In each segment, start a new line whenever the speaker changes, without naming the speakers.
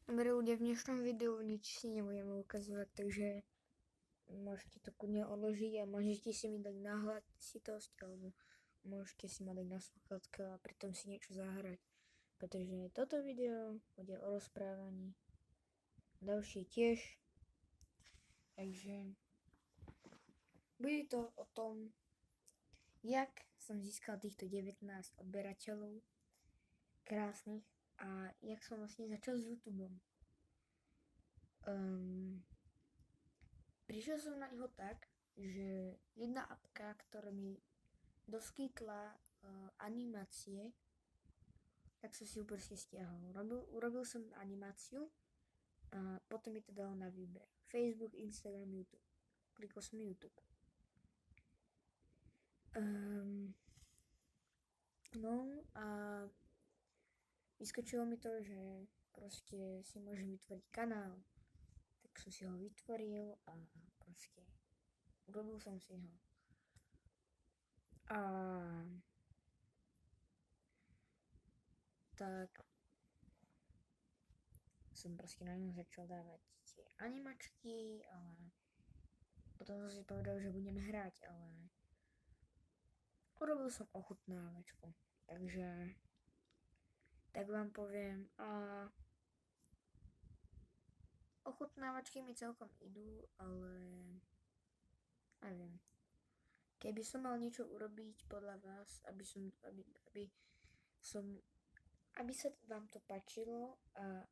Dobre ľudia, v dnešnom videu nič si nebudeme ukazovať, takže môžete to kudne odložiť a môžete si mi dať na hlasitosť alebo môžete si ma dať na sluchátka a pritom si niečo zahrať. Pretože toto video bude o rozprávaní, ďalšie tiež, takže bude to o tom, jak som získal týchto 19 odberateľov krásnych a jak som vlastne začal s YouTubeom. Prišiel som na neho tak, že jedna apka, ktorá mi doskytla animácie, tak som si ju proste stiahol. Urobil som animáciu a potom mi to dalo na výber. Facebook, Instagram, YouTube. Klikol som YouTube. No a vyskočilo mi to, že proste si môžem vytvoriť kanál. Tak som si ho vytvoril a proste urobil som si ho. A tak som proste na ňom začal dávať tie animačky, ale potom som si povedal, že budeme hrať, ale urobil som ochutnávačku. Takže tak vám poviem, a ochutnávačky mi celkom idú, ale neviem. Keby som mal niečo urobiť podľa vás, aby sa vám to páčilo a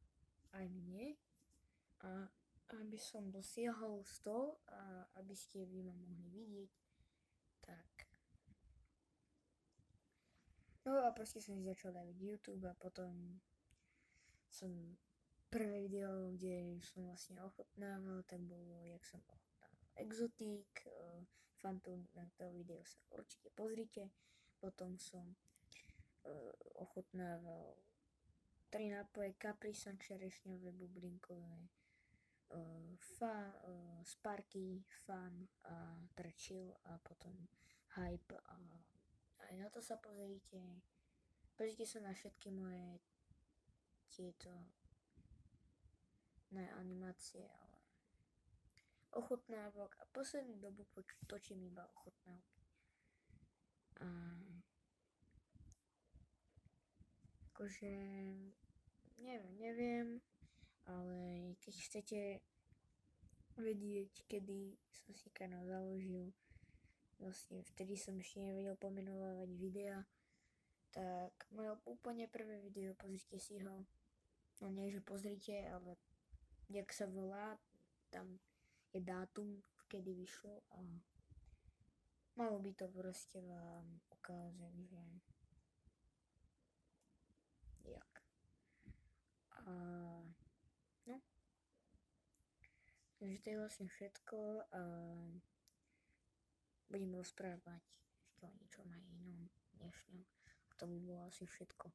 aj mne a aby som dosiahol 100 a aby ste vy ma mohli vidieť, tak no a proste som si začal dávať YouTube a potom som prvé video, kde som vlastne ochutnával, tak bolo, jak som ochutnával exotík, Fantom, na to video sa určite pozrite. Potom som ochutnával 3 nápoje Capri Sun čerešňové, bublinkové, Sparky, Fun a Chill a potom Hype a aj na to sa pozrite. Pozrite sa na všetky moje tieto animácie, ale ochutnávok a poslednú dobu točím iba ochutnávky. A akože neviem, ale keď chcete vedieť, kedy som si kanál založil, vlastne vtedy som ešte nevedel pomenovávať videa, tak moje úplne prvé video, pozrite si ho. No nie, že pozrite, ale jak sa volá, tam je dátum, kedy vyšlo a malo by to proste vám ukázať, že jak. A no, takže to je vlastne všetko a budem rozprávať ešte o niečom aj inom dnešnom. A to by bolo asi všetko.